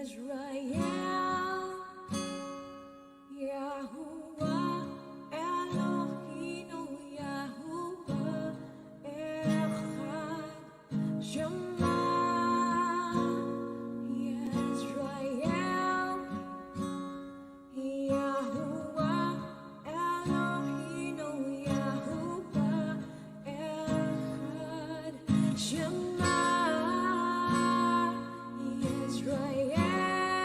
Shema Yisrael.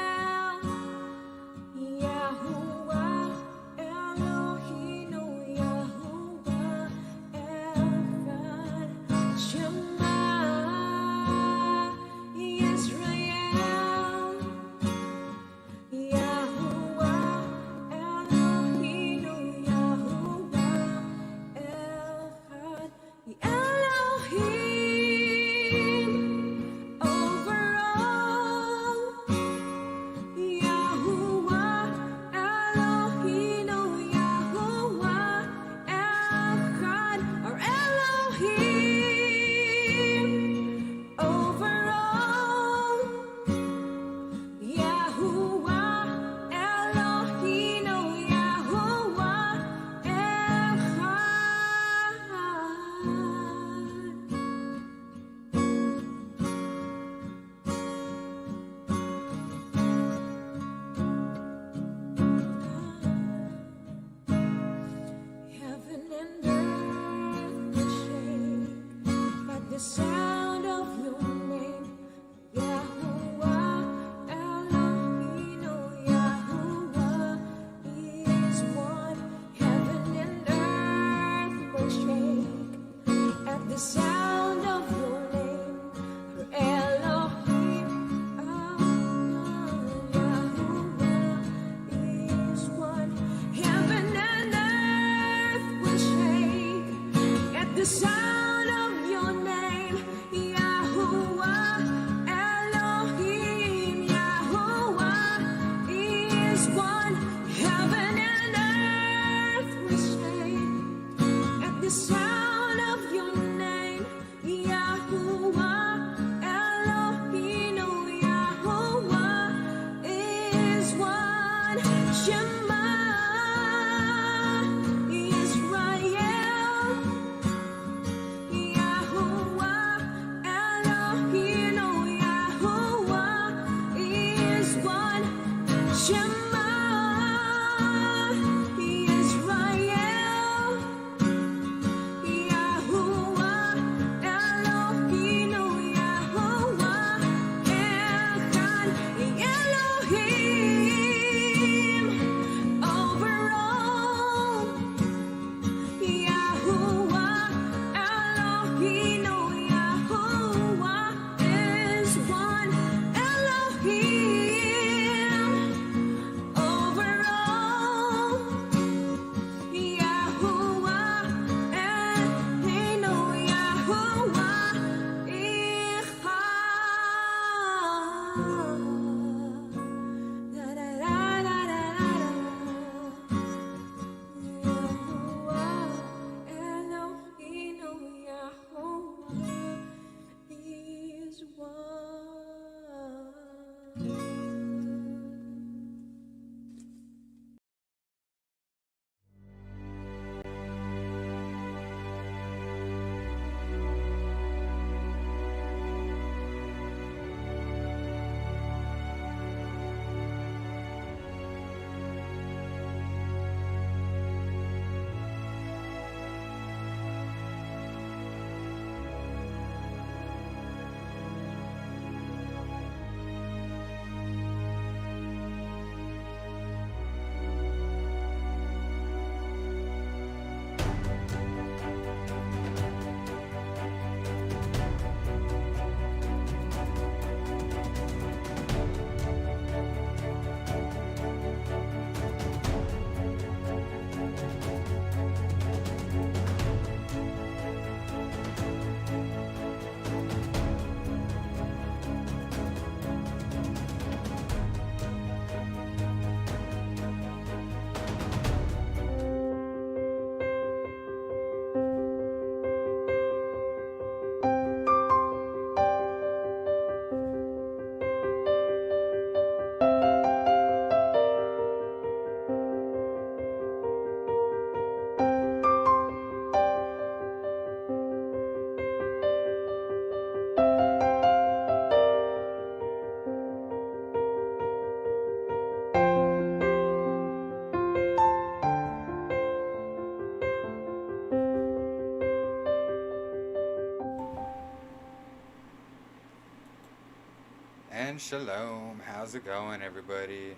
Shalom. How's it going, everybody?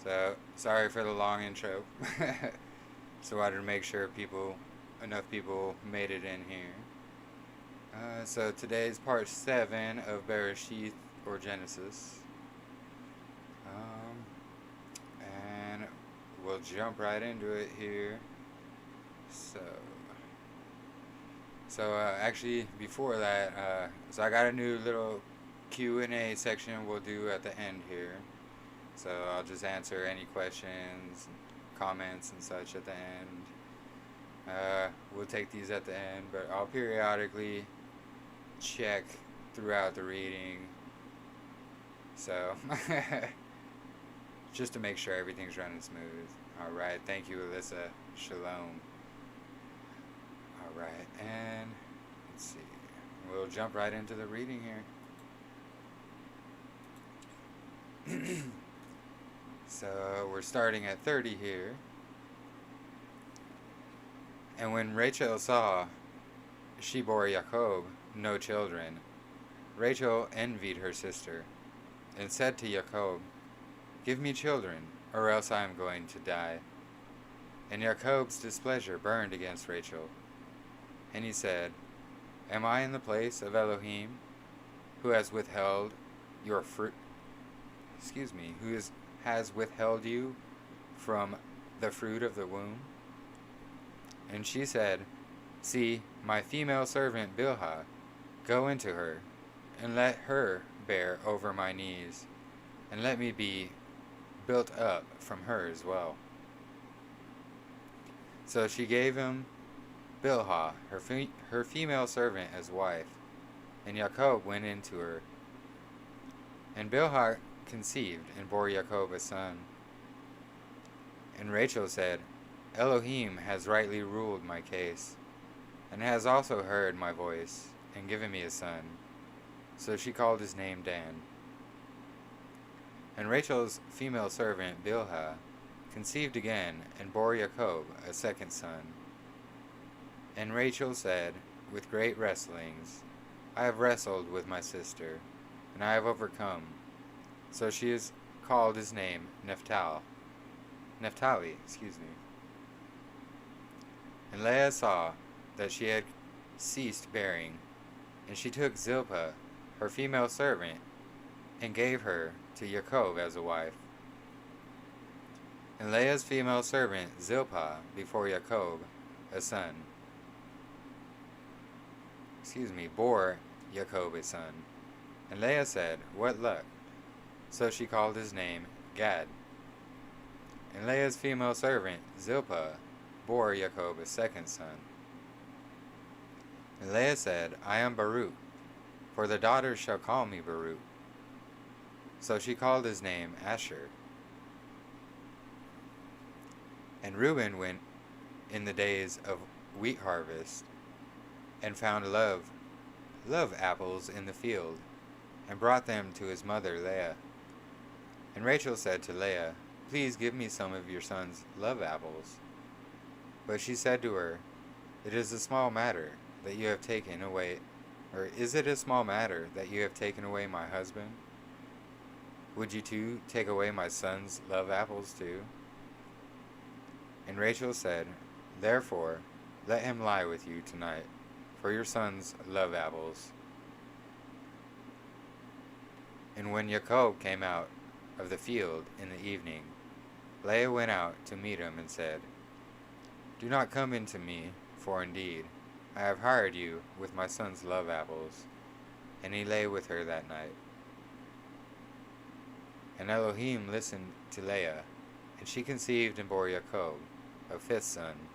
So, sorry for the long intro. So, I wanted to make sure enough people made it in here. So, today's part 7 of Bereshith, or Genesis. And we'll jump right into it here. Actually, before that, so I got a new little Q&A section we'll do at the end here. So I'll just answer any questions, comments, and such at the end. We'll take these at the end, but I'll periodically check throughout the reading. So, just to make sure everything's running smooth. Alright, thank you, Alyssa. Shalom. Alright, and let's see. We'll jump right into the reading here. So we're starting at 30 here. And when Rachel saw she bore Jacob no children, Rachel envied her sister, and said to Jacob, "Give me children, or else I am going to die." And Jacob's displeasure burned against Rachel. And he said, "Am I in the place of Elohim, who has withheld your fruit? Has withheld you from the fruit of the womb?" And she said, "See, my female servant Bilhah, go into her, and let her bear over my knees, and let me be built up from her as well." So she gave him Bilhah, her female servant, as wife, and Jacob went into her. And Bilhah conceived and bore Jacob a son. And Rachel said, "Elohim has rightly ruled my case, and has also heard my voice, and given me a son." So she called his name Dan. And Rachel's female servant Bilhah conceived again, and bore Jacob a second son. And Rachel said, with great wrestlings, "I have wrestled with my sister, and I have overcome." So she has called his name Naphtali. And Leah saw that she had ceased bearing, and she took Zilpah, her female servant, and gave her to Jacob as a wife. And Leah's female servant Zilpah before Jacob a son. Bore Jacob a son. And Leah said, "What luck?" So she called his name Gad. And Leah's female servant Zilpah bore Jacob a second son. And Leah said, "I am Baruch, for the daughters shall call me Baruch." So she called his name Asher. And Reuben went in the days of wheat harvest, and found love apples in the field, and brought them to his mother Leah. And Rachel said to Leah, "Please give me some of your son's love apples." But she said to her, "It is a small matter that you have taken away, or is it a small matter that you have taken away my husband? Would you too take away my son's love apples too?" And Rachel said, "Therefore, let him lie with you tonight, for your son's love apples." And when Jacob came out of the field in the evening, Leah went out to meet him and said, "Do not come into me, for indeed I have hired you with my son's love apples." And he lay with her that night. And Elohim listened to Leah, and she conceived and bore Jacob a fifth son.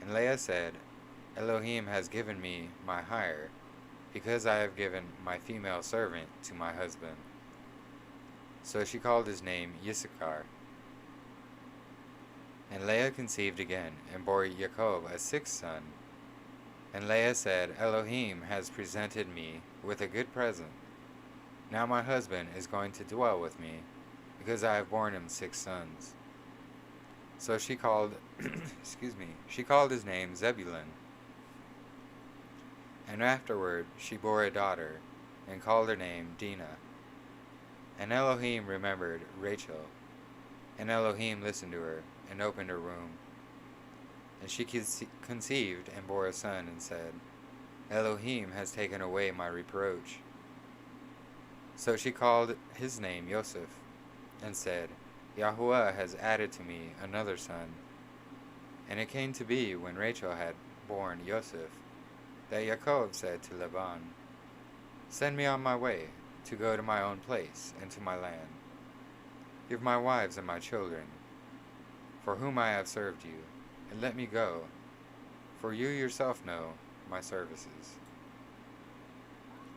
And Leah said, "Elohim has given me my hire, because I have given my female servant to my husband." So she called his name Issachar. And Leah conceived again, and bore Jacob a sixth son. And Leah said, "Elohim has presented me with a good present. Now my husband is going to dwell with me, because I have borne him 6 sons." So she called, she called his name Zebulun. And afterward she bore a daughter, and called her name Dinah. And Elohim remembered Rachel, and Elohim listened to her, and opened her womb. And she conceived and bore a son, and said, Elohim has taken away my reproach. So she called his name Joseph, and said, Yahuwah has added to me another son. And it came to be, when Rachel had borne Joseph, that Jacob said to Laban, Send me on my way, to go to my own place, and to my land. Give my wives and my children, for whom I have served you, and let me go, for you yourself know my services,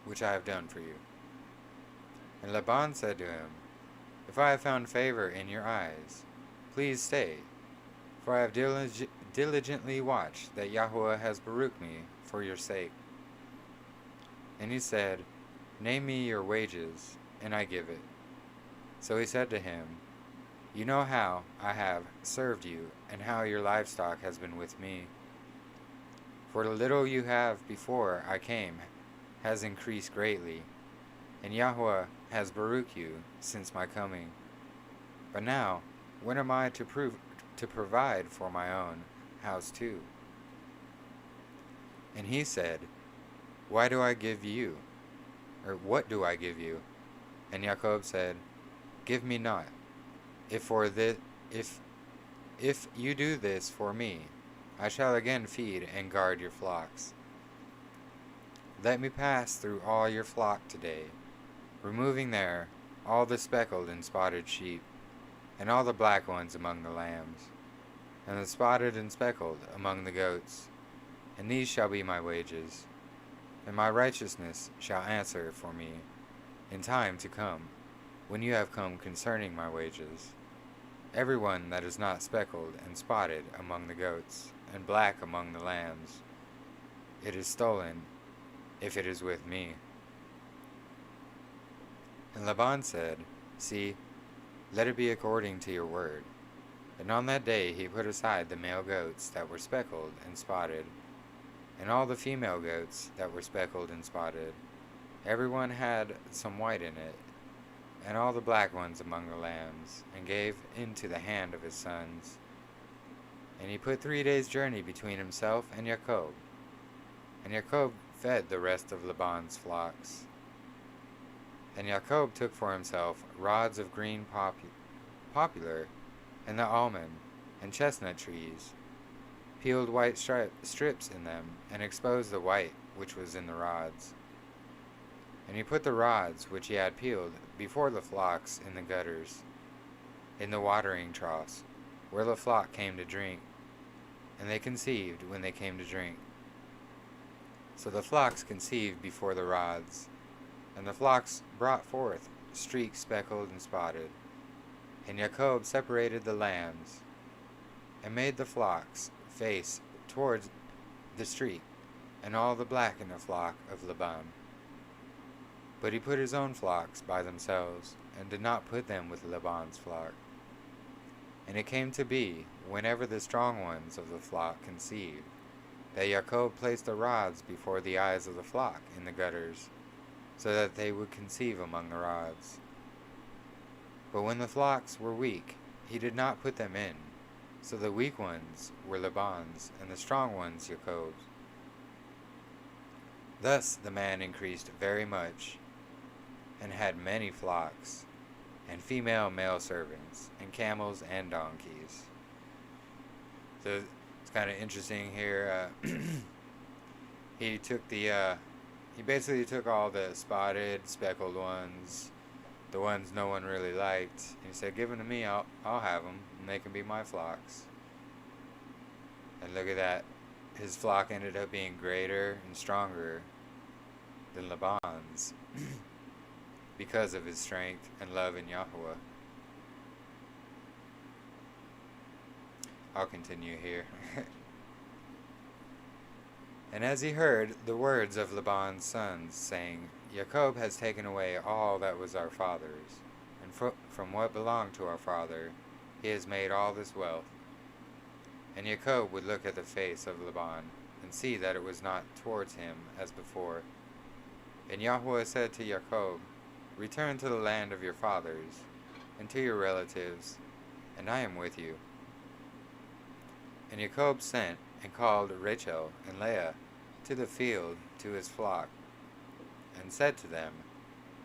which I have done for you. And Laban said to him, If I have found favor in your eyes, please stay, for I have diligently watched that Yahuwah has baruched me for your sake. And he said, Name me your wages, and I give it. So he said to him, You know how I have served you, and how your livestock has been with me. For the little you have before I came has increased greatly, and Yahuwah has baruched you since my coming. But now, when am I to provide for my own house too? And he said, Why do I give you? Or what do I give you? And Jacob said, Give me not. If you do this for me, I shall again feed and guard your flocks. Let me pass through all your flock today, removing there all the speckled and spotted sheep, and all the black ones among the lambs, and the spotted and speckled among the goats. And these shall be my wages, and my righteousness shall answer for me in time to come, when you have come concerning my wages. Every one that is not speckled and spotted among the goats, and black among the lambs, it is stolen, if it is with me. And Laban said, See, let it be according to your word. And on that day he put aside the male goats that were speckled and spotted, and all the female goats that were speckled and spotted. Every one had some white in it, and all the black ones among the lambs, and gave into the hand of his sons. And he put 3 days' journey between himself and Jacob. And Jacob fed the rest of Laban's flocks. And Jacob took for himself rods of green poplar, and the almond and chestnut trees, peeled white strips in them, and exposed the white which was in the rods. And he put the rods which he had peeled before the flocks in the gutters, in the watering troughs, where the flock came to drink. And they conceived when they came to drink. So the flocks conceived before the rods, and the flocks brought forth streaks speckled and spotted. And Jacob separated the lambs, and made the flocks face towards the streak, and all the black in the flock of Laban. But he put his own flocks by themselves, and did not put them with Laban's flock. And it came to be, whenever the strong ones of the flock conceived, that Jacob placed the rods before the eyes of the flock in the gutters, so that they would conceive among the rods. But when the flocks were weak, he did not put them in, so the weak ones were Laban's, and the strong ones Jacob's. Thus the man increased very much, and had many flocks, and female male servants, and camels and donkeys. So it's kind of interesting here. He basically took all the spotted, speckled ones, the ones no one really liked, and he said, "Give them to me. I'll have them, and they can be my flocks." And look at that. His flock ended up being greater and stronger than Laban's because of his strength and love in Yahuwah. I'll continue here. And as he heard the words of Laban's sons, saying, Jacob has taken away all that was our father's, and from what belonged to our father, he has made all this wealth. And Jacob would look at the face of Laban, and see that it was not towards him as before, And Yahweh said to Jacob, Return to the land of your fathers, and to your relatives, and I am with you. And Jacob sent and called Rachel and Leah to the field to his flock, and said to them,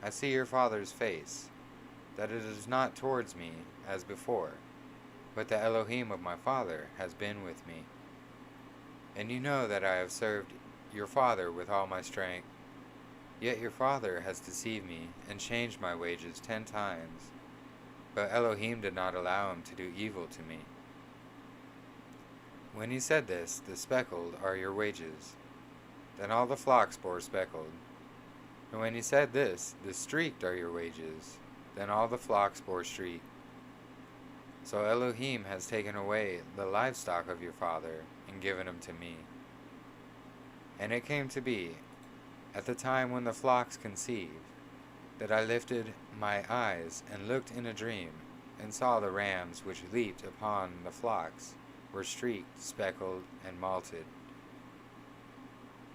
I see your father's face, that it is not towards me as before, but the Elohim of my father has been with me. And you know that I have served your father with all my strength. Yet your father has deceived me and changed my wages 10 times. But Elohim did not allow him to do evil to me. When he said this, the speckled are your wages. Then all the flocks bore speckled. And when he said this, the streaked are your wages. Then all the flocks bore streaked. So Elohim has taken away the livestock of your father and given them to me. And it came to be, at the time when the flocks conceived, that I lifted my eyes and looked in a dream, and saw the rams which leaped upon the flocks were streaked, speckled, and malted.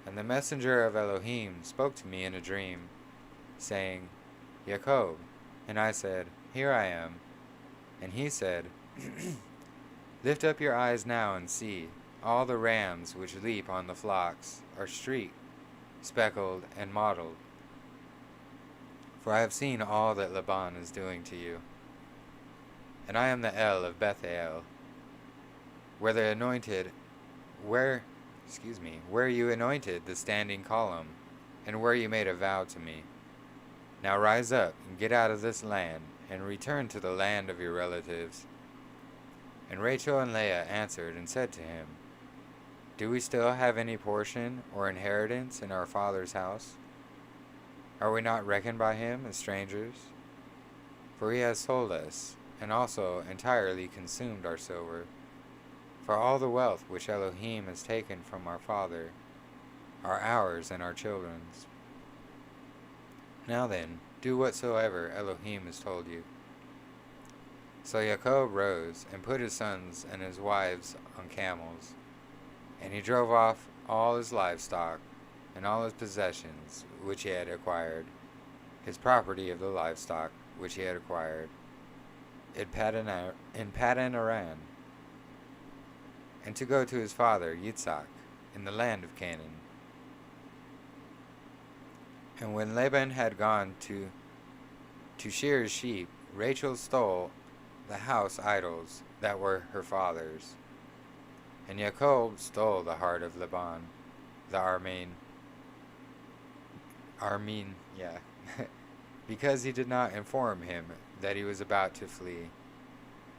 And the messenger of Elohim spoke to me in a dream, saying, Jacob. And I said, Here I am. And he said, Lift up your eyes now and see, all the rams which leap on the flocks are streaked, speckled, and mottled. For I have seen all that Laban is doing to you. And I am the El of Bethel, where you anointed the standing column, and where you made a vow to me. Now rise up and get out of this land, and return to the land of your relatives. And Rachel and Leah answered and said to him, Do we still have any portion or inheritance in our father's house? Are we not reckoned by him as strangers? For he has sold us, and also entirely consumed our silver. For all the wealth which Elohim has taken from our father are ours and our children's. Now then, do whatsoever Elohim has told you. So Jacob rose and put his sons and his wives on camels, and he drove off all his livestock and all his possessions which he had acquired, his property of the livestock which he had acquired in Paddan Aram, and to go to his father Yitzhak in the land of Canaan. And when Laban had gone to shear his sheep, Rachel stole the house idols that were her father's. And Jacob stole the heart of Laban, the Aramean, because he did not inform him that he was about to flee.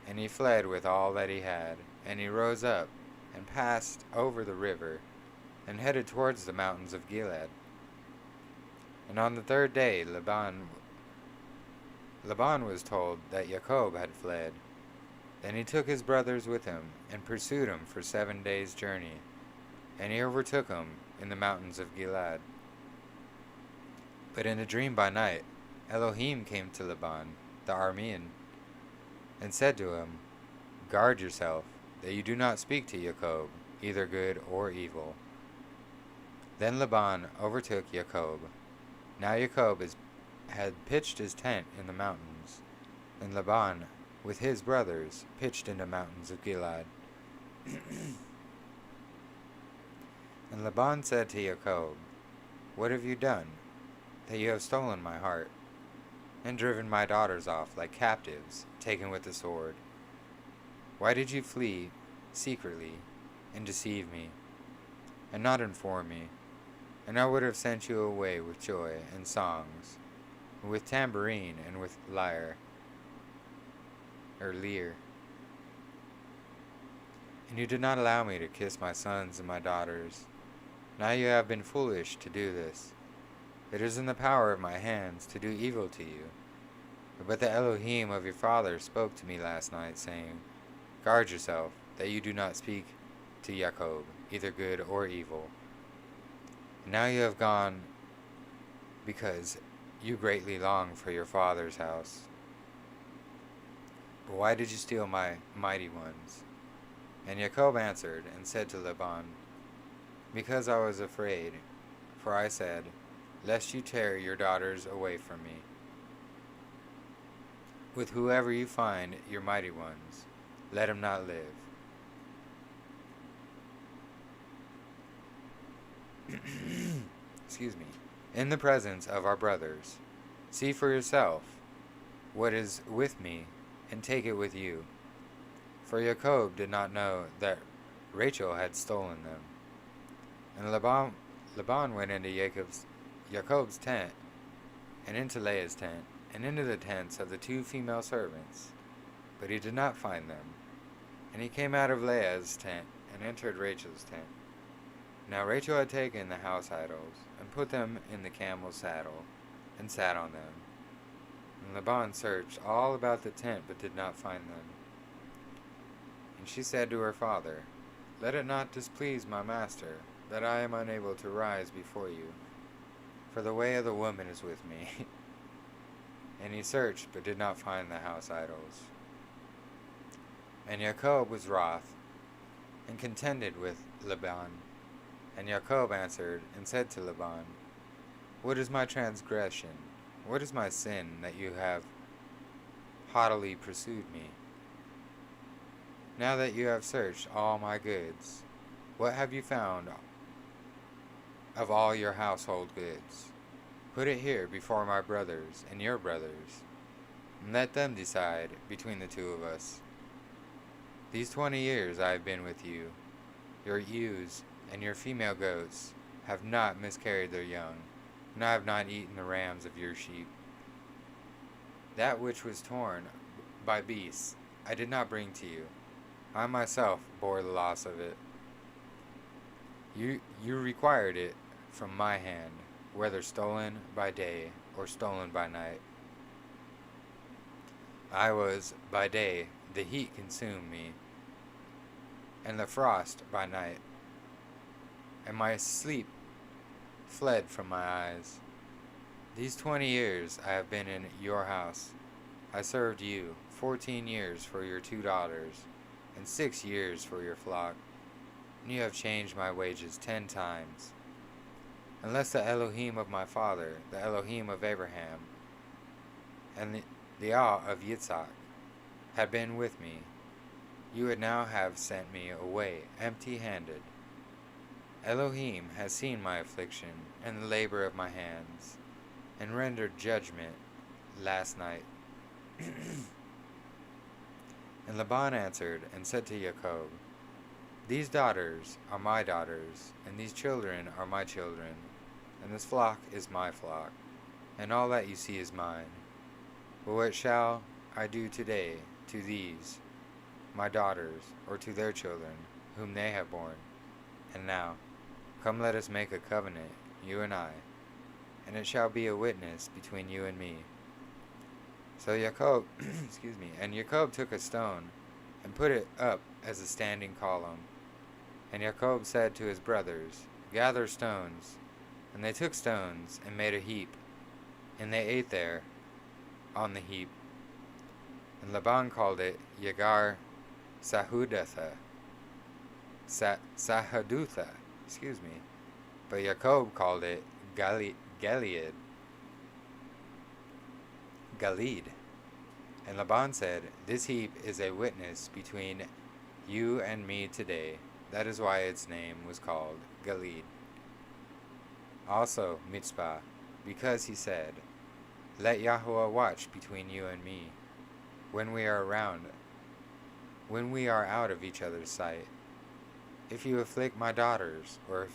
And he fled with all that he had, and he rose up and passed over the river and headed towards the mountains of Gilead. And on the 3rd day Laban was told that Jacob had fled. Then he took his brothers with him and pursued him for 7 days' journey, and he overtook him in the mountains of Gilead. But in a dream by night Elohim came to Laban, the Aramean, and said to him, Guard yourself, that you do not speak to Jacob, either good or evil. Then Laban overtook Jacob. Now Jacob had pitched his tent in the mountains, and Laban, with his brothers, pitched in the mountains of Gilead. And Laban said to Jacob, What have you done, that you have stolen my heart, and driven my daughters off like captives, taken with the sword? Why did you flee secretly, and deceive me, and not inform me? And I would have sent you away with joy and songs, with tambourine and with lyre. And you did not allow me to kiss my sons and my daughters. Now you have been foolish to do this. It is in the power of my hands to do evil to you. But the Elohim of your father spoke to me last night, saying, Guard yourself, that you do not speak to Jacob, either good or evil. And now you have gone because you greatly long for your father's house. But why did you steal my mighty ones? And Jacob answered and said to Laban, Because I was afraid, for I said, lest you tear your daughters away from me. With whoever you find your mighty ones, let him not live. Excuse me. In the presence of our brothers, see for yourself what is with me, and take it with you. For Jacob did not know that Rachel had stolen them. And Laban went into Jacob's tent, and into Leah's tent, and into the tents of the 2 female servants, but he did not find them. And he came out of Leah's tent, and entered Rachel's tent. Now Rachel had taken the house idols, and put them in the camel's saddle, and sat on them. And Laban searched all about the tent, but did not find them. And she said to her father, Let it not displease my master, that I am unable to rise before you, for the way of the woman is with me. And he searched, but did not find the house idols. And Jacob was wroth, and contended with Laban. And Jacob answered, and said to Laban, What is my transgression? What is my sin, that you have haughtily pursued me? Now that you have searched all my goods, what have you found of all your household goods? Put it here before my brothers and your brothers, and let them decide between the 2 of us. These 20 years I have been with you. Your ewes and your female goats have not miscarried their young, and I have not eaten the rams of your sheep. That which was torn by beasts I did not bring to you. I myself bore the loss of it. You required it from my hand, whether stolen by day or stolen by night. I was by day, the heat consumed me, and the frost by night, and my sleep fled from my eyes. These 20 years I have been in your house. I served you 14 years for your 2 daughters, and 6 years for your flock, and you have changed my wages 10 times. Unless the Elohim of my father, the Elohim of Abraham, and the awe of Yitzhak had been with me, you would now have sent me away empty-handed. Elohim has seen my affliction and the labor of my hands, and rendered judgment last night. And Laban answered and said to Jacob, These daughters are my daughters, and these children are my children, and this flock is my flock, and all that you see is mine. But what shall I do today to these, my daughters, or to their children, whom they have borne? And now, come let us make a covenant, you and I, and it shall be a witness between you and me. So Jacob, and Jacob took a stone, and put it up as a standing column. And Jacob said to his brothers, Gather stones. And they took stones, and made a heap, and they ate there on the heap. And Laban called it Yagar Sahadutha, but Jacob called it Galeed. And Laban said, This heap is a witness between you and me today. That is why its name was called Galeed. Also Mitzpah, because he said, Let Yahweh watch between you and me, when we are out of each other's sight. If you afflict my daughters, or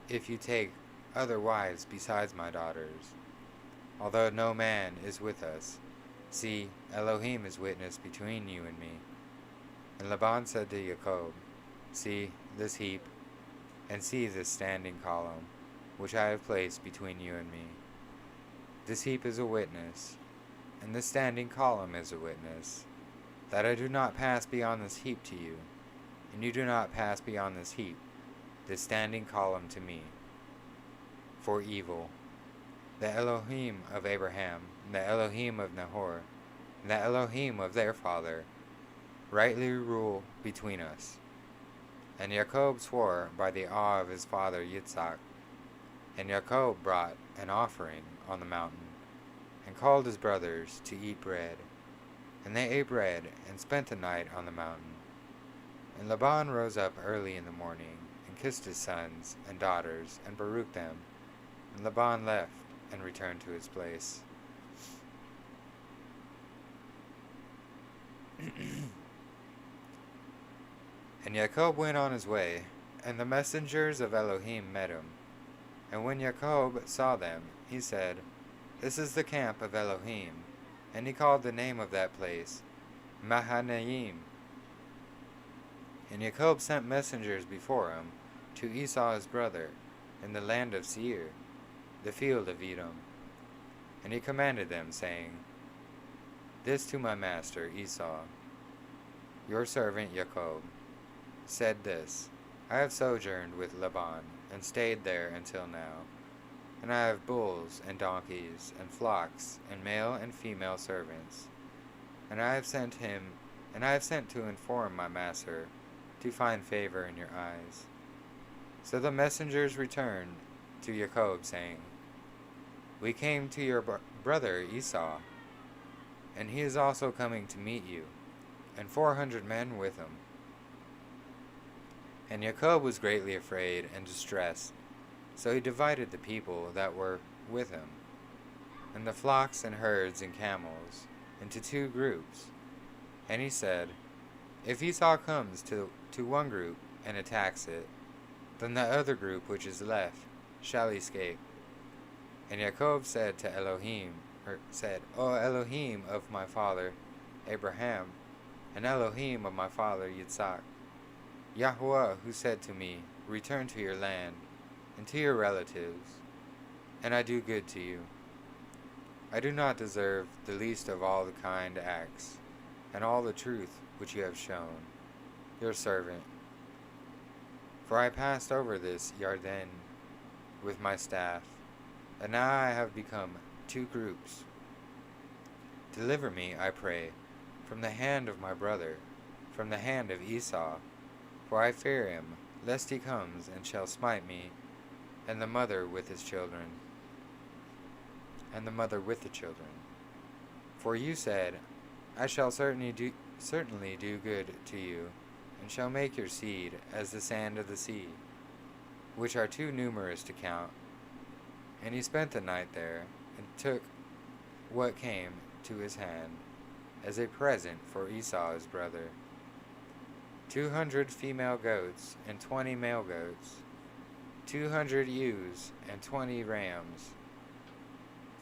if you take other wives besides my daughters, although no man is with us, see, Elohim is witness between you and me. And Laban said to Jacob, See this heap, and see this standing column, which I have placed between you and me. This heap is a witness, and this standing column is a witness, that I do not pass beyond this heap to you, and you do not pass beyond this heap, this standing column to me, for evil. The Elohim of Abraham, and the Elohim of Nahor, and the Elohim of their father, rightly rule between us. And Jacob swore by the awe of his father Yitzhak, And Jacob brought an offering on the mountain, and called his brothers to eat bread. And they ate bread, and spent the night on the mountain. And Laban rose up early in the morning, and kissed his sons and daughters, and baruched them. And Laban left, and returned to his place. And Jacob went on his way, and the messengers of Elohim met him. And when Jacob saw them, he said, This is the camp of Elohim. And he called the name of that place Mahanaim. And Jacob sent messengers before him to Esau his brother, in the land of Seir, the field of Edom. And he commanded them, saying, This to my master Esau, your servant Jacob, said this, I have sojourned with Laban, and stayed there until now. And I have bulls and donkeys and flocks and male and female servants. And I have sent to inform my master, to find favor in your eyes. So the messengers returned to Jacob, saying, We came to your brother Esau, and he is also coming to meet you, and 400 men with him. And Jacob was greatly afraid and distressed, so he divided the people that were with him, and the flocks and herds and camels, into 2 groups. And he said, If Esau comes to one group and attacks it, then the other group which is left shall escape. And Jacob said to Elohim, O Elohim of my father Abraham, and Elohim of my father Yitzhak, Yahuwah, who said to me, Return to your land, and to your relatives, and I do good to you. I do not deserve the least of all the kind acts, and all the truth which you have shown, your servant. For I passed over this Yarden with my staff, and now I have become 2 groups. Deliver me, I pray, from the hand of my brother, from the hand of Esau, for I fear him, lest he comes and shall smite me, and the mother with his children, and the mother with the children. For you said, I shall certainly do good to you, and shall make your seed as the sand of the sea, which are too numerous to count. And he spent the night there, and took what came to his hand, as a present for Esau his brother, 200 female goats and 20 male goats, 200 ewes and 20 rams,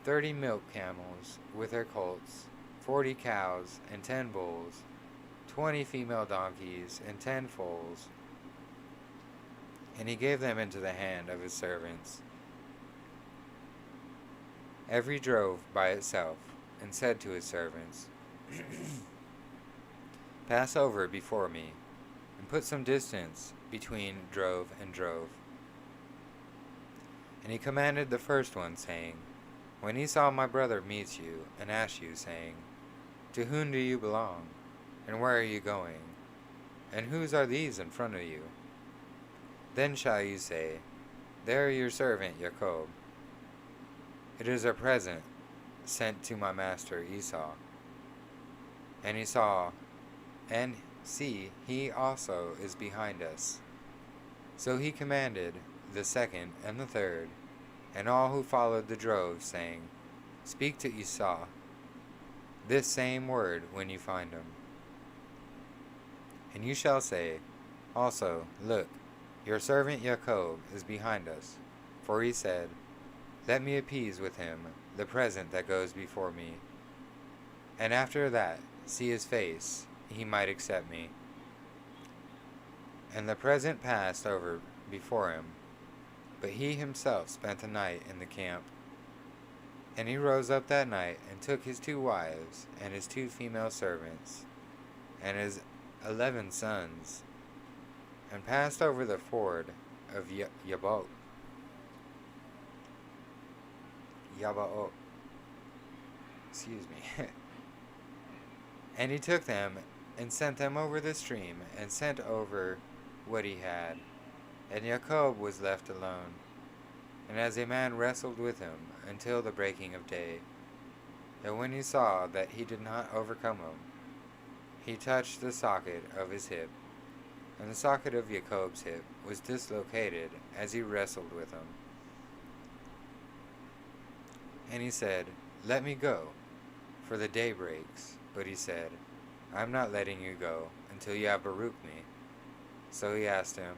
30 milk camels with their colts, 40 cows and 10 bulls, 20 female donkeys and 10 foals. And he gave them into the hand of his servants, every drove by itself, and said to his servants, Pass over before me, and put some distance between drove and drove. And he commanded the first one, saying, When Esau my brother meets you, and asks you, saying, To whom do you belong, and where are you going, and whose are these in front of you? Then shall you say, There are your servant Jacob. It is a present sent to my master Esau. And he saw, and see, he also is behind us. So he commanded the second and the third, and all who followed the drove, saying, Speak to Esau this same word when you find him. And you shall say, Also, look, your servant Jacob is behind us. For he said, Let me appease with him the present that goes before me, and after that see his face, he might accept me. And the present passed over before him, but he himself spent the night in the camp. And he rose up that night, and took his 2 wives, and his 2 female servants, and his 11 sons, and passed over the ford of Yabaot. Excuse me. And he took them, and sent them over the stream, and sent over what he had. And Jacob was left alone. And as a man wrestled with him until the breaking of day, and when he saw that he did not overcome him, he touched the socket of his hip, and the socket of Jacob's hip was dislocated as he wrestled with him. And he said, "Let me go, for the day breaks." But he said, "I am not letting you go until you have baruched me." So he asked him,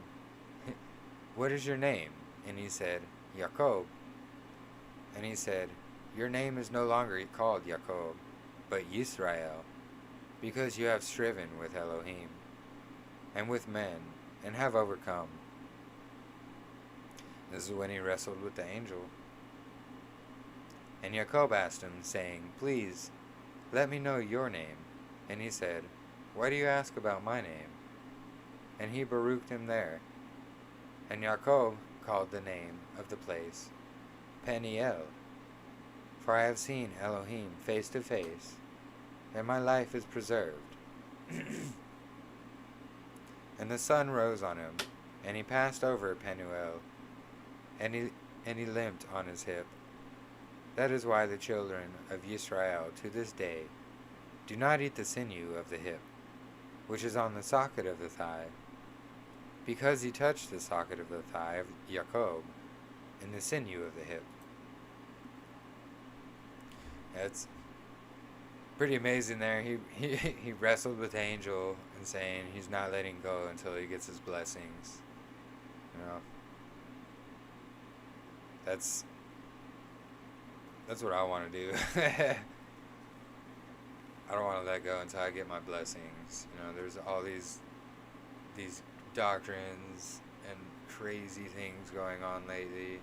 "What is your name?" And he said, "Jacob." And he said, "Your name is no longer called Jacob, but Yisrael, because you have striven with Elohim and with men, and have overcome." This is when he wrestled with the angel. And Jacob asked him, saying, "Please, let me know your name." And he said, "Why do you ask about my name?" And he baruched him there. And Jacob called the name of the place Peniel, for I have seen Elohim face to face, and my life is preserved. And the sun rose on him, and he passed over Penuel, and he limped on his hip. That is why the children of Yisrael to this day do not eat the sinew of the hip, which is on the socket of the thigh, because he touched the socket of the thigh of Jacob and the sinew of the hip. It's pretty amazing there. He wrestled with the angel and saying he's not letting go until he gets his blessings. You know, that's what I want to do. I don't want to let go until I get my blessings. You know, there's all these doctrines and crazy things going on lately,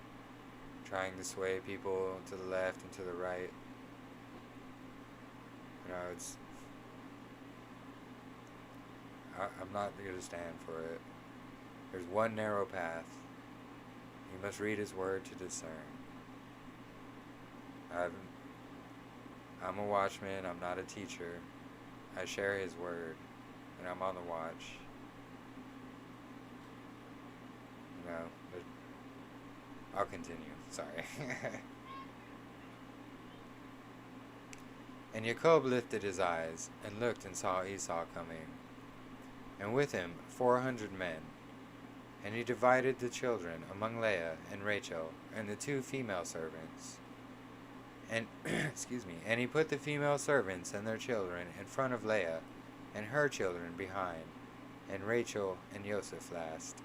trying to sway people to the left and to the right. You know, I'm not going to stand for it. There's one narrow path. You must read his word to discern. I'm a watchman. I'm not a teacher. I share his word, and I'm on the watch. You know, I'll continue. Sorry. And Jacob lifted his eyes, and looked and saw Esau coming, and with him 400 men. And he divided the children among Leah and Rachel, and the 2 female servants. And and he put the female servants and their children in front of Leah, and her children behind, and Rachel and Joseph last.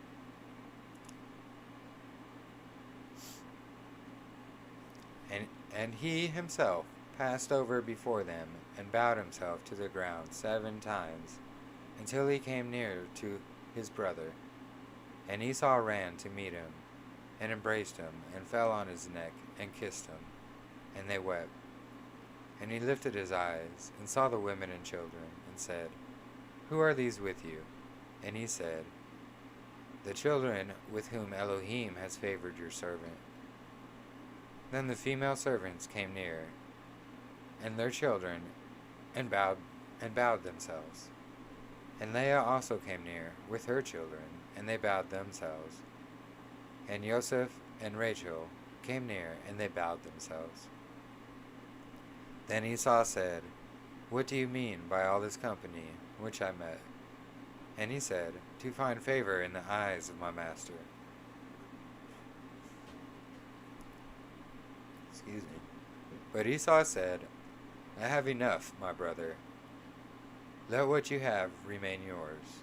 And he himself passed over before them, and bowed himself to the ground 7 times, until he came near to his brother. And Esau ran to meet him, and embraced him, and fell on his neck, and kissed him. And they wept. And he lifted his eyes, and saw the women and children, and said, "Who are these with you?" And he said, "The children with whom Elohim has favored your servant." Then the female servants came near, and their children, and bowed themselves. And Leah also came near, with her children, and they bowed themselves. And Joseph and Rachel came near, and they bowed themselves. Then Esau said, "What do you mean by all this company which I met?" And he said, "To find favor in the eyes of my master." But Esau said, "I have enough, my brother. Let what you have remain yours."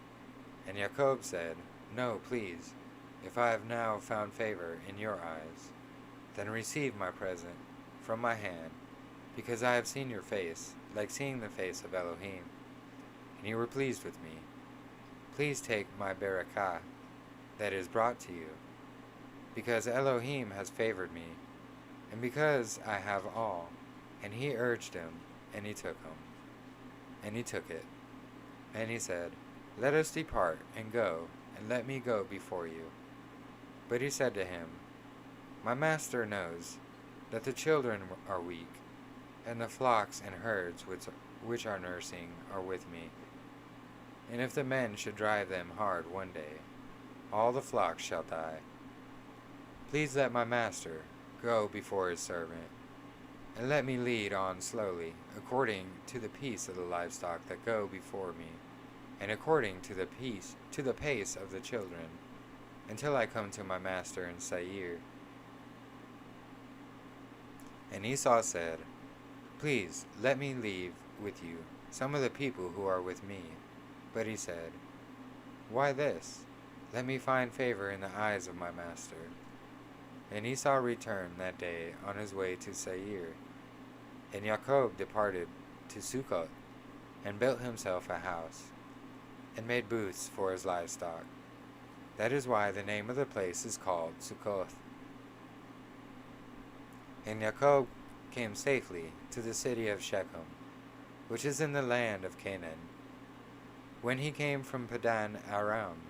And Jacob said, "No, please, if I have now found favor in your eyes, then receive my present from my hand, because I have seen your face, like seeing the face of Elohim, and you were pleased with me. Please take my berakah that is brought to you, because Elohim has favored me, and because I have all." And he urged him, and he took him. And he took it. And he said, "Let us depart, and go, and let me go before you." But he said to him, "My master knows that the children are weak, and the flocks and herds which are nursing are with me. And if the men should drive them hard one day, all the flocks shall die. Please let my master go before his servant, and let me lead on slowly, according to the peace of the livestock that go before me, and according to the pace of the children, until I come to my master in Seir. And Esau said, Please let me leave with you some of the people who are with me. But he said, Why this? Let me find favor in the eyes of my master. And Esau returned that day on his way to Seir. And Jacob departed to Succoth, and built himself a house, and made booths for his livestock. That is why the name of the place is called Succoth. And Jacob came safely to the city of Shechem, which is in the land of Canaan, when he came from Padan Aram,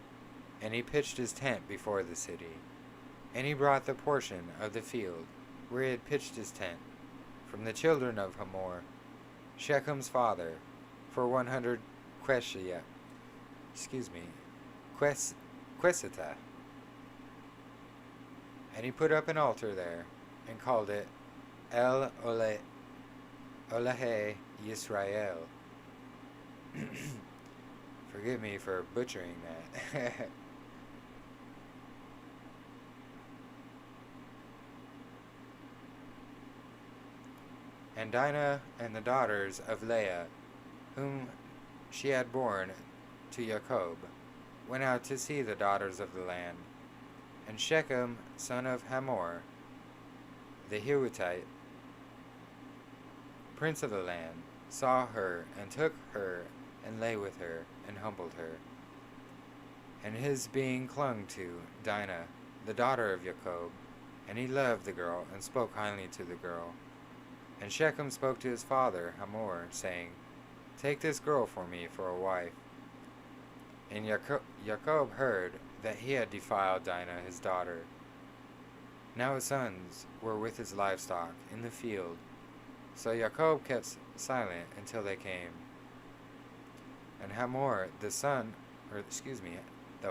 and he pitched his tent before the city. And he brought the portion of the field where he had pitched his tent from the children of Hamor, Shechem's father, for 100 quesita. And he put up an altar there, and called it El Olehe Yisrael. Forgive me for butchering that. And Dinah and the daughters of Leah, whom she had borne to Jacob, went out to see the daughters of the land. And Shechem, son of Hamor, the Hittite, prince of the land, saw her, and took her, and lay with her, and humbled her. And his being clung to Dinah, the daughter of Jacob, and he loved the girl, and spoke kindly to the girl. And Shechem spoke to his father Hamor, saying, Take this girl for me for a wife. And Jacob heard that he had defiled Dinah his daughter. Now his sons were with his livestock in the field, so Jacob kept silent until they came. And Hamor, the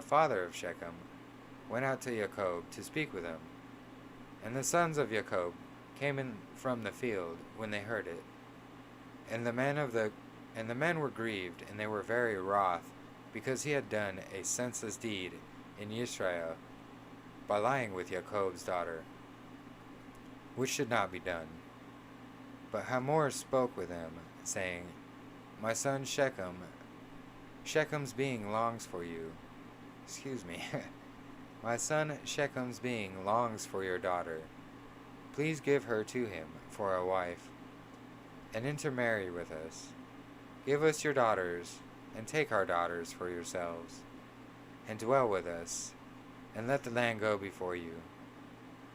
father of Shechem, went out to Jacob to speak with him. And the sons of Jacob came in from the field when they heard it. And the men were grieved, and they were very wroth, because he had done a senseless deed in Israel by lying with Jacob's daughter, which should not be done. But Hamor spoke with him, saying, My son Shechem's being longs for you. My son Shechem's being longs for your daughter. Please give her to him for a wife, and intermarry with us. Give us your daughters, and take our daughters for yourselves, and dwell with us, and let the land go before you.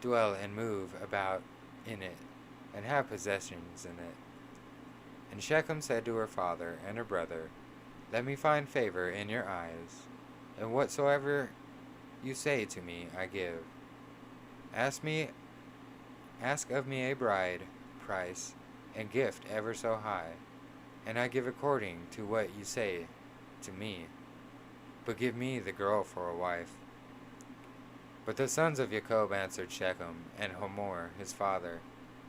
Dwell and move about in it, and have possessions in it. And Shechem said to her father and her brother, Let me find favor in your eyes, and whatsoever you say to me I give. Ask of me a bride price and gift ever so high, and I give according to what you say to me. But give me the girl for a wife. But the sons of Jacob answered Shechem and Hamor his father,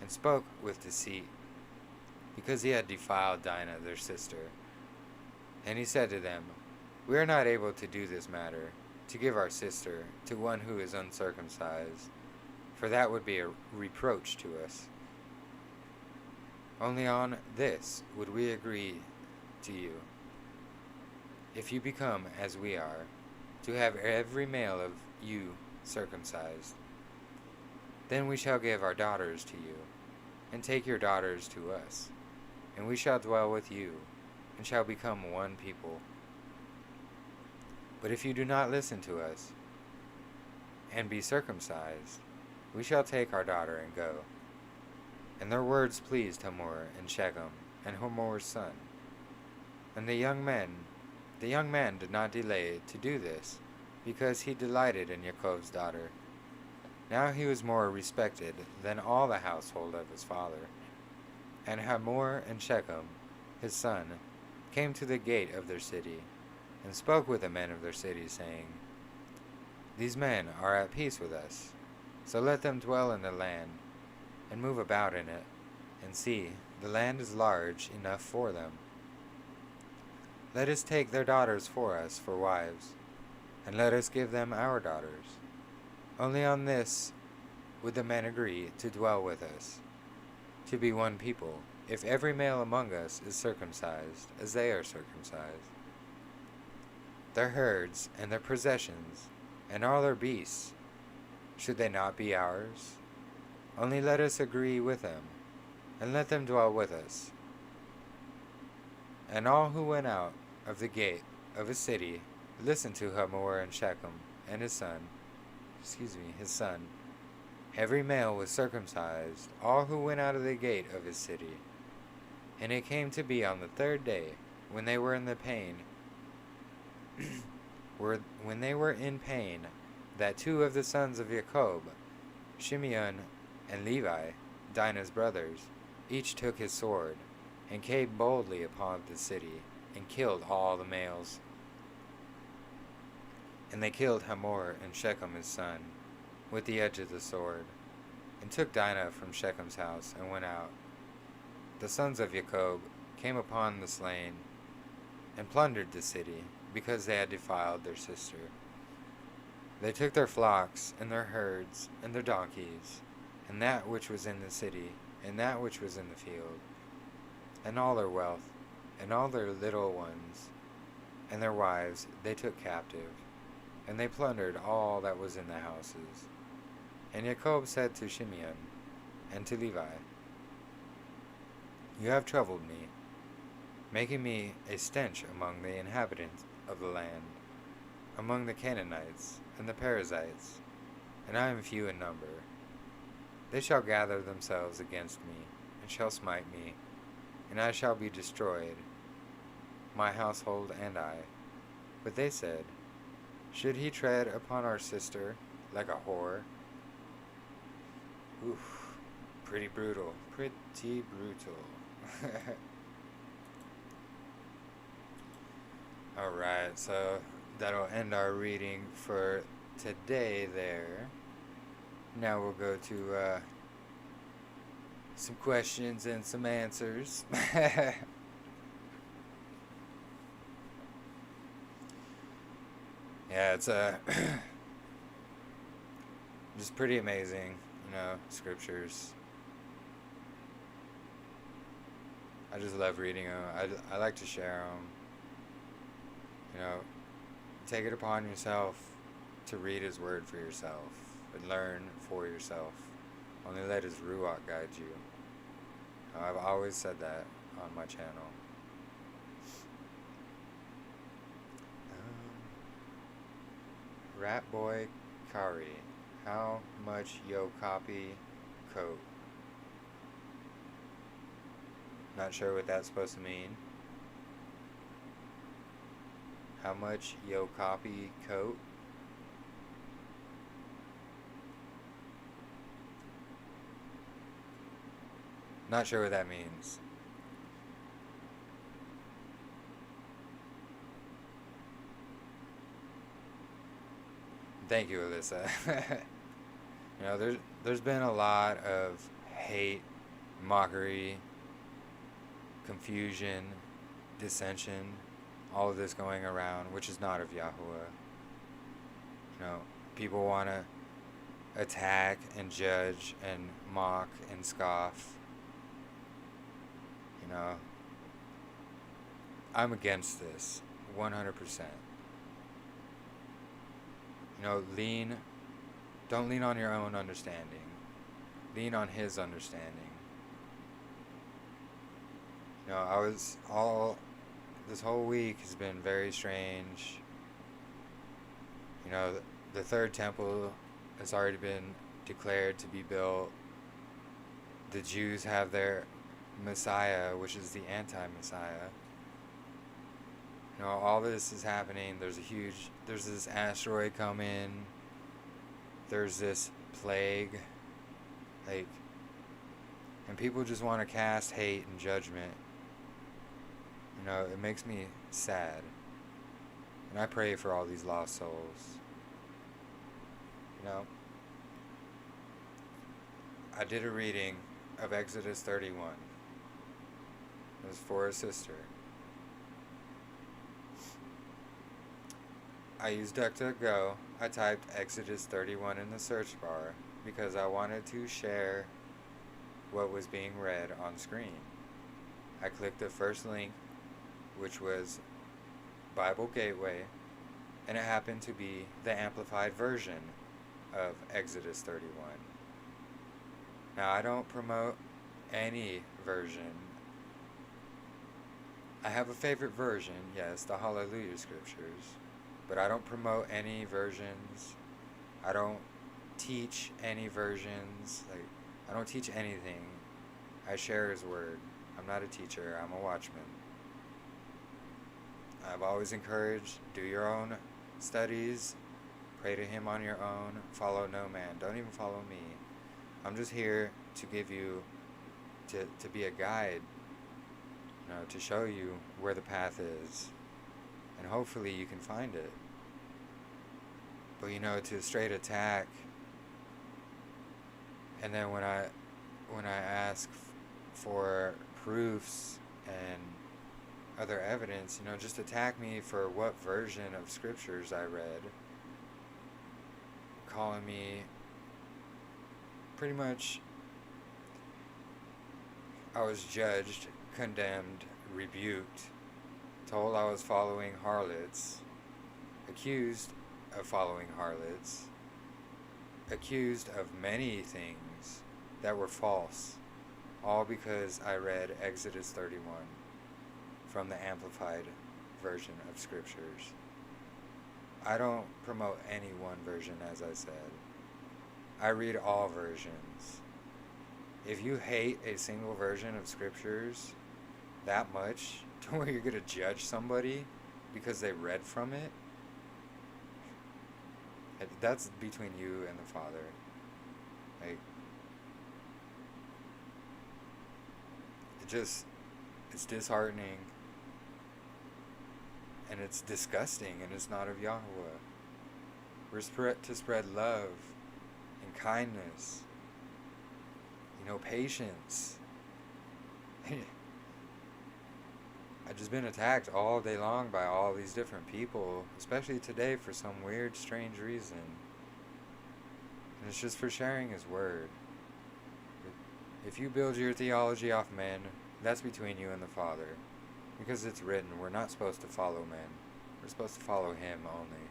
and spoke with deceit, because he had defiled Dinah their sister. And he said to them, We are not able to do this matter, to give our sister to one who is uncircumcised, for that would be a reproach to us. Only on this would we agree to you, if you become as we are, to have every male of you circumcised. Then we shall give our daughters to you, and take your daughters to us, and we shall dwell with you, and shall become one people. But if you do not listen to us, and be circumcised, we shall take our daughter and go. And their words pleased Hamor and Shechem, and Hamor's son. And the young man did not delay to do this, because he delighted in Jacob's daughter. Now he was more respected than all the household of his father. And Hamor and Shechem, his son, came to the gate of their city, and spoke with the men of their city, saying, These men are at peace with us. So let them dwell in the land, and move about in it, and see, the land is large enough for them. Let us take their daughters for us for wives, and let us give them our daughters. Only on this would the men agree to dwell with us, to be one people, if every male among us is circumcised, as they are circumcised. Their herds and their possessions, and all their beasts, should they not be ours? Only let us agree with them, and let them dwell with us. And all who went out of the gate of a city listened to Hamor and Shechem and his son. Every male was circumcised, all who went out of the gate of his city. And it came to be on the third day, when they were in pain, that two of the sons of Jacob, Shimeon and Levi, Dinah's brothers, each took his sword, and came boldly upon the city, and killed all the males. And they killed Hamor and Shechem his son, with the edge of the sword, and took Dinah from Shechem's house, and went out. The sons of Jacob came upon the slain, and plundered the city, because they had defiled their sister. They took their flocks, and their herds, and their donkeys, and that which was in the city, and that which was in the field, and all their wealth, and all their little ones, and their wives they took captive, and they plundered all that was in the houses. And Jacob said to Shimeon and to Levi, You have troubled me, making me a stench among the inhabitants of the land, among the Canaanites and the Perizzites, and I am few in number. They shall gather themselves against me, and shall smite me, and I shall be destroyed, my household and I. But they said, Should he tread upon our sister like a whore? Oof, pretty brutal. Alright, so that'll end our reading for today there. Now we'll go to some questions and some answers. Yeah, it's just pretty amazing, scriptures. I just love reading them. I like to share them. Take it upon yourself to read His Word for yourself and learn for yourself. Only let His Ruach guide you. I've always said that on my channel. Rat Boy Kari, how much yo copy coat? Not sure what that's supposed to mean. How much yo copy coat? Not sure what that means. Thank you, Alyssa. There's been a lot of hate, mockery, confusion, dissension, all of this going around, which is not of Yahuwah. People want to attack and judge and mock and scoff. I'm against this 100%. Don't lean on your own understanding. Lean on His understanding. This whole week has been very strange. The third temple has already been declared to be built. The Jews have their Messiah, which is the anti-Messiah. All this is happening. There's this asteroid coming. There's this plague. And people just want to cast hate and judgment. It makes me sad. And I pray for all these lost souls. I did a reading of Exodus 31. It was for a sister. I used DuckDuckGo. I typed Exodus 31 in the search bar because I wanted to share what was being read on screen. I clicked the first link, which was Bible Gateway, and it happened to be the amplified version of Exodus 31. Now, I don't promote any version. I have a favorite version, yes, the Hallelujah scriptures, but I don't promote any versions. I don't teach any versions. I don't teach anything. I share His word. I'm not a teacher. I'm a watchman. I've always encouraged, do your own studies, pray to Him on your own, follow no man. Don't even follow me. I'm just here to give you, to be a guide, to show you where the path is, and hopefully you can find it. But to straight attack, and then when I ask for proofs and other evidence, just attack me for what version of scriptures I read, calling me pretty much, I was judged, condemned, rebuked, told I was following harlots, accused of following harlots, accused of many things that were false, all because I read Exodus 31 from the amplified version of scriptures. I don't promote any one version, as I said. I read all versions. If you hate a single version of scriptures that much to where you're going to judge somebody because they read from it, that's between you and the Father. It's disheartening, and it's disgusting, and it's not of Yahuwah. We're to spread love and kindness, patience. I've just been attacked all day long by all these different people, especially today for some weird, strange reason. And it's just for sharing His word. If you build your theology off men, that's between you and the Father. Because it's written, we're not supposed to follow men. We're supposed to follow Him only.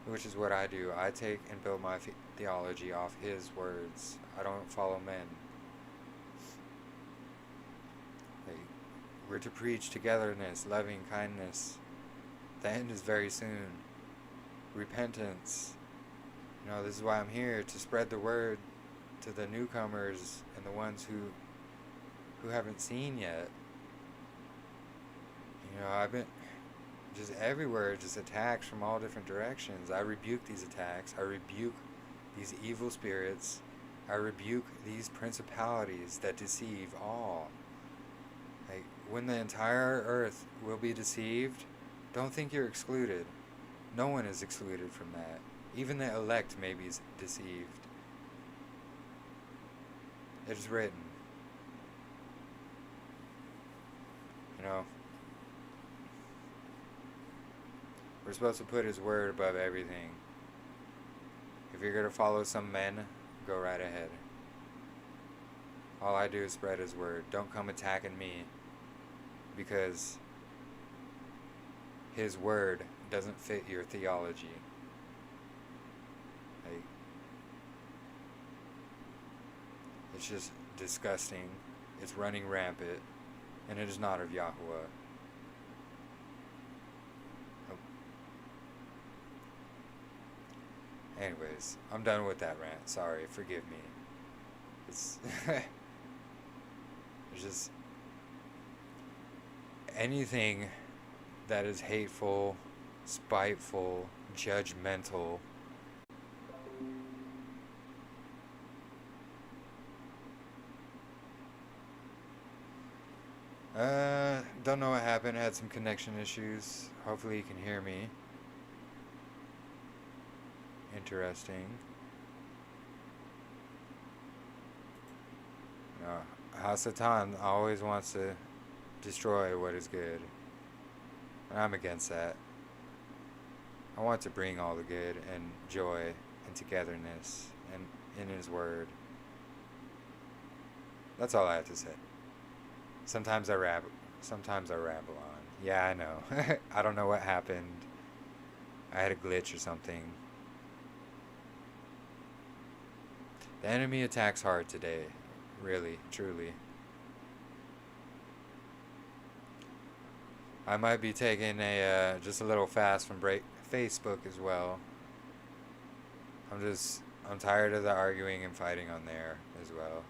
Which is what I do. I take and build my theology off His words. I don't follow men. We're to preach togetherness, loving kindness. The end is very soon. Repentance. This is why I'm here, to spread the word to the newcomers and the ones who haven't seen yet. I've been just everywhere, just attacks from all different directions. I rebuke these attacks. I rebuke these evil spirits. I rebuke these principalities that deceive all. When the entire earth will be deceived, don't think you're excluded. No one is excluded from that. Even the elect may be deceived. It's written. We're supposed to put His word above everything. If you're going to follow some men, go right ahead. All I do is spread His word. Don't come attacking me, because His word doesn't fit your theology. It's just disgusting. It's running rampant, and it is not of Yahuwah. Anyways, I'm done with that rant. Sorry, forgive me. It's just anything that is hateful, spiteful, judgmental. Don't know what happened. I had some connection issues. Hopefully you can hear me. Interesting. Hasatan always wants to destroy what is good. And I'm against that. I want to bring all the good and joy and togetherness and in His Word. That's all I have to say. Sometimes I rabble. Sometimes I ramble on. Yeah, I know. I don't know what happened. I had a glitch or something. The enemy attacks hard today. Really, truly. I might be taking a just a little fast from Facebook as well. I'm tired of the arguing and fighting on there as well.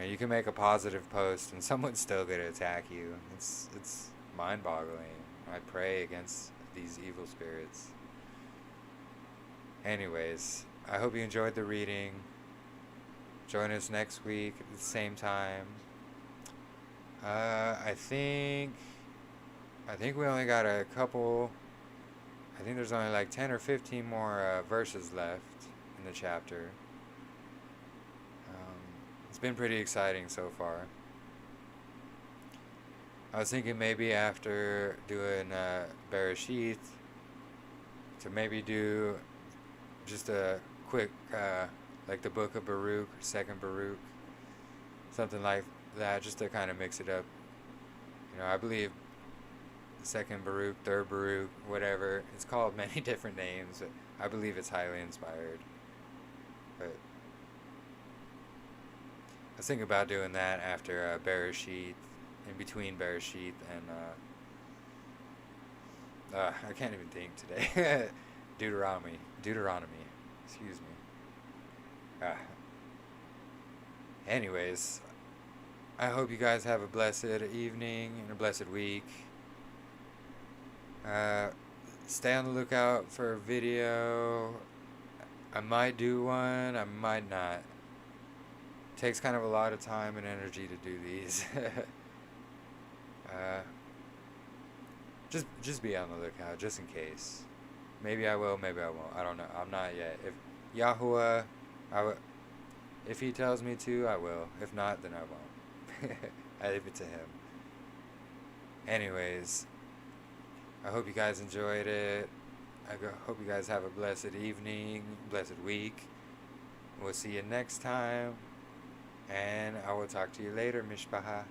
You can make a positive post and someone's still gonna attack you. It's mind-boggling. I pray against these evil spirits. Anyways, I hope you enjoyed the reading. Join us next week at the same time. I think we only got a couple. I think there's only like 10 or 15 more verses left in the chapter. It's been pretty exciting so far. I was thinking maybe after doing Bereshith to maybe do just a quick, like the book of Baruch, second Baruch, something like that, just to kind of mix it up. I believe second Baruch, third Baruch, whatever. It's called many different names, but I believe it's highly inspired. But I was thinking about doing that after Bereshith, in between Bereshith and I can't even think today. Deuteronomy. Excuse me. Anyways, I hope you guys have a blessed evening and a blessed week. Stay on the lookout for a video. I might do one, I might not. Takes kind of a lot of time and energy to do these. Just be on the lookout, just in case. Maybe I will, maybe I won't. I don't know. I'm not yet. If Yahuwah, if He tells me to, I will. If not, then I won't. I leave it to Him. Anyways, I hope you guys enjoyed it. Hope you guys have a blessed evening, blessed week. We'll see you next time. And I will talk to you later, Mishpaha.